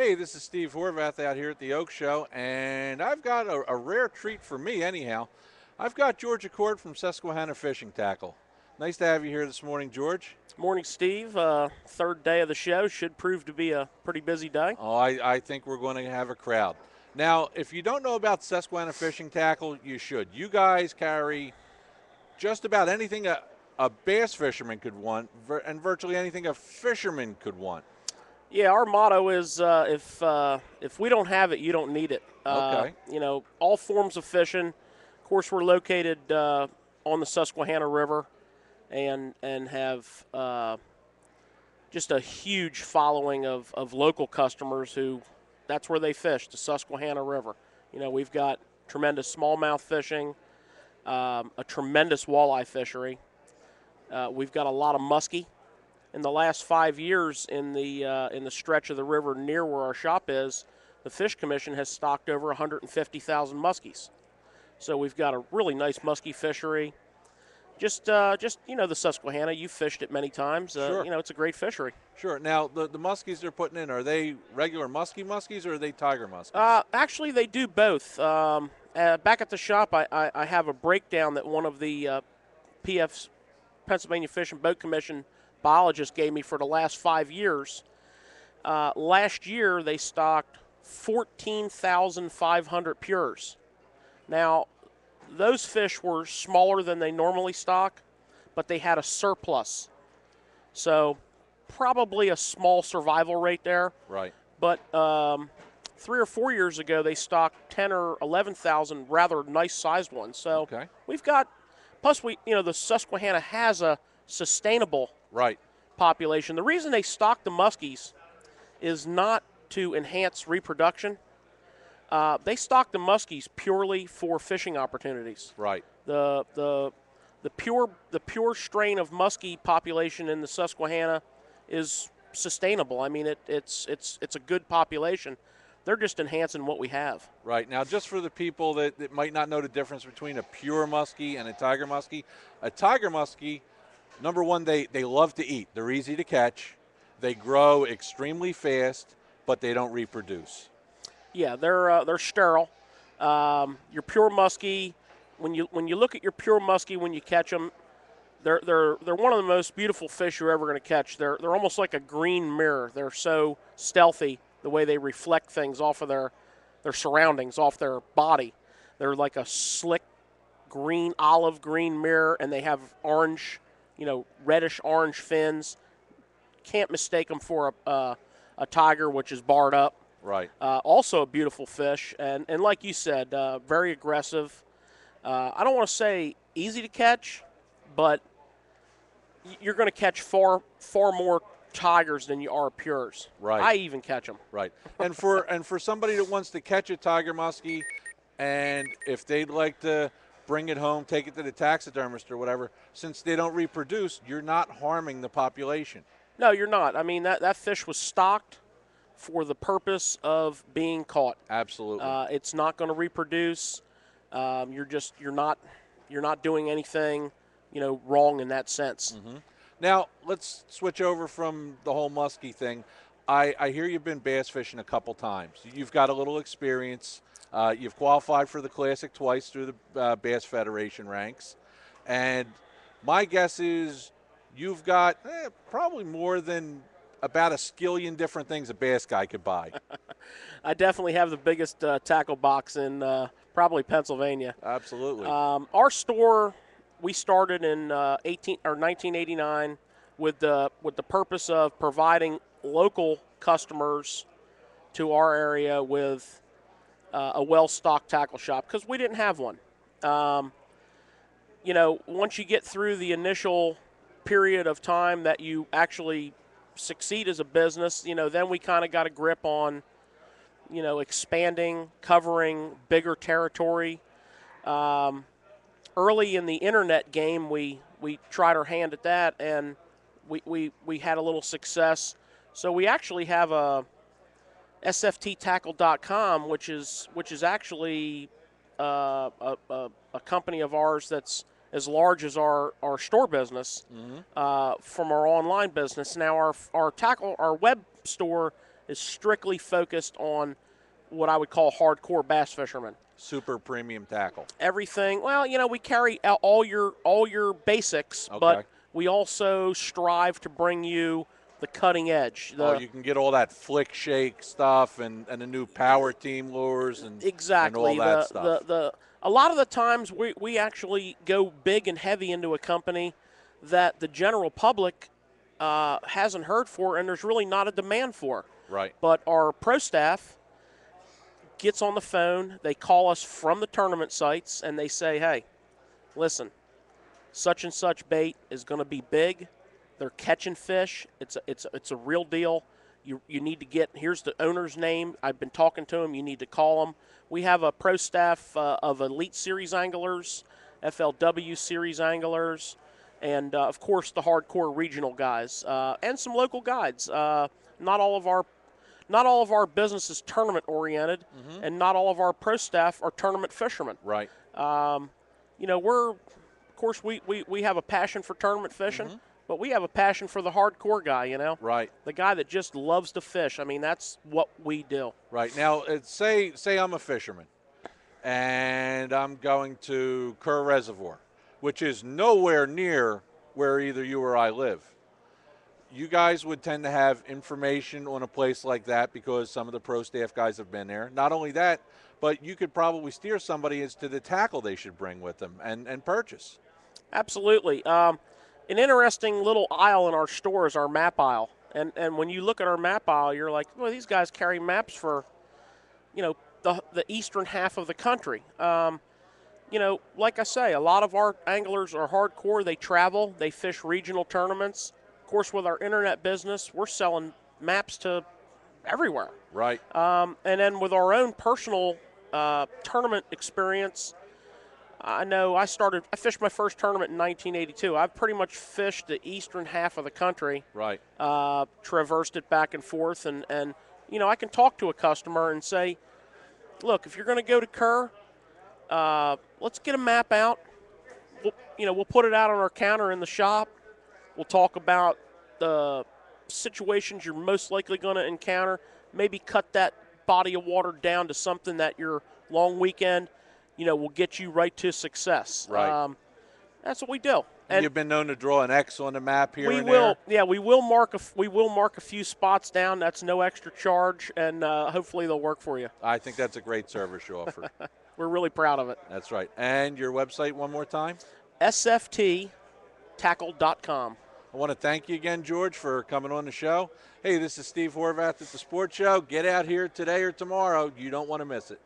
Hey, this is Steve Horvath out here at the Oak Show, and I've got a rare treat for me, anyhow. I've got George Accord from Susquehanna Fishing Tackle. Nice to have you here this morning, George. Morning, Steve. Third day of the show should prove to be a pretty busy day. Oh, I think we're going to have a crowd. Now, if you don't know about Susquehanna Fishing Tackle, you should. You guys carry just about anything a bass fisherman could want, and virtually anything a fisherman could want. Yeah, our motto is if we don't have it, you don't need it. Okay. You know, all forms of fishing. Of course, we're located on the Susquehanna River, and have just a huge following of local customers who that's where they fish, the Susquehanna River. You know, we've got tremendous smallmouth fishing, a tremendous walleye fishery. We've got a lot of muskie. In the last 5 years, in the stretch of the river near where our shop is, the Fish Commission has stocked over 150,000 muskies. So we've got a really nice muskie fishery. Just you know, the Susquehanna, you've fished it many times. Sure. You know, it's a great fishery. Sure. Now, the muskies they're putting in, are they regular muskies or are they tiger muskies? Actually, they do both. Back at the shop, I have a breakdown that one of the PF's Pennsylvania Fish and Boat Commission biologists gave me for the last 5 years. Last year, they stocked 14,500 pures. Now, those fish were smaller than they normally stock, but they had a surplus. So probably a small survival rate there. Right. But 3 or 4 years ago, they stocked 10 or 11,000 rather nice-sized ones. So Okay. we've got, plus the Susquehanna has a sustainable Right. population. The reason they stock the muskies is not to enhance reproduction. They stock the muskies purely for fishing opportunities. Right. The pure strain of muskie population in the Susquehanna is sustainable. I mean, it's a good population. They're just enhancing what we have. Right. Now, just for the people that might not know the difference between a pure muskie and a tiger muskie, number one, they love to eat. They're easy to catch. They grow extremely fast, but they don't reproduce. Yeah, they're sterile. Your pure muskie, when you look at your pure muskie when you catch them, they're one of the most beautiful fish you're ever going to catch. They're almost like a green mirror. They're so stealthy the way they reflect things off of their surroundings, off their body. They're like a slick green, olive green mirror, and they have orange, reddish orange fins. Can't mistake them for a tiger, which is barred up. Right. Also a beautiful fish, and like you said, very aggressive. I don't want to say easy to catch, but you're going to catch far more tigers than you are pures. Right. I even catch them. Right. And for somebody that wants to catch a tiger muskie, and if they'd like to bring it home, take it to the taxidermist or whatever, since they don't reproduce, you're not harming the population. No, you're not. I mean, that fish was stocked for the purpose of being caught. Absolutely. It's not going to reproduce. You're not doing anything, wrong in that sense. Mm-hmm. Now let's switch over from the whole muskie thing. I hear you've been bass fishing a couple times. You've got a little experience. You've qualified for the Classic twice through the Bass Federation ranks, and my guess is you've got probably more than about a skillion different things a bass guy could buy. I definitely have the biggest tackle box in probably Pennsylvania. Absolutely. Our store, we started in 1989 with the purpose of providing local customers to our area with a well-stocked tackle shop because we didn't have one. Once you get through the initial period of time that you actually succeed as a business, then we kind of got a grip on, expanding, covering bigger territory. Early in the internet game, we tried our hand at that, and we had a little success. So we actually have a sfttackle.com, which is actually a company of ours that's as large as our store business from our online business. Now our web store is strictly focused on what I would call hardcore bass fishermen. Super premium tackle. Everything. Well, we carry out all your basics, Okay. but we also strive to bring you the cutting edge. You can get all that flick shake stuff and the new power team lures and exactly and all that stuff. A lot of the times we actually go big and heavy into a company that the general public hasn't heard for, and there's really not a demand for. Right. But our pro staff gets on the phone, they call us from the tournament sites, and they say, hey, listen, such and such bait is going to be big. They're catching fish. It's a real deal. You need to get, here's the owner's name. I've been talking to him. You need to call him. We have a pro staff of Elite Series anglers, FLW Series anglers, and, of course, the hardcore regional guys, and some local guides. Not all of our business is tournament oriented, and not all of our pro staff are tournament fishermen. Right. We have a passion for tournament fishing, but we have a passion for the hardcore guy, Right. the guy that just loves to fish. I mean, that's what we do. Right. Now, say I'm a fisherman, and I'm going to Kerr Reservoir, which is nowhere near where either you or I live. You guys would tend to have information on a place like that because some of the pro staff guys have been there. Not only that, but you could probably steer somebody as to the tackle they should bring with them and purchase. Absolutely. An interesting little aisle in our store is our map aisle. And when you look at our map aisle, you're like, well, these guys carry maps for, the eastern half of the country. Like I say, a lot of our anglers are hardcore. They travel. They fish regional tournaments. Of course, with our internet business, we're selling maps to everywhere. Right. And then with our own personal tournament experience, I know I fished my first tournament in 1982. I've pretty much fished the eastern half of the country. Right. Traversed it back and forth. And I can talk to a customer and say, look, if you're going to go to Kerr, let's get a map out. We'll put it out on our counter in the shop. We'll talk about the situations you're most likely going to encounter. Maybe cut that body of water down to something that your long weekend, will get you right to success. Right. That's what we do. And you've been known to draw an X on the map here and there. there? Yeah, we will mark a few spots down. That's no extra charge, and hopefully they'll work for you. I think that's a great service you offer. We're really proud of it. That's right. And your website one more time? sfttackle.com. I want to thank you again, George, for coming on the show. Hey, this is Steve Horvath at the Sports Show. Get out here today or tomorrow. You don't want to miss it.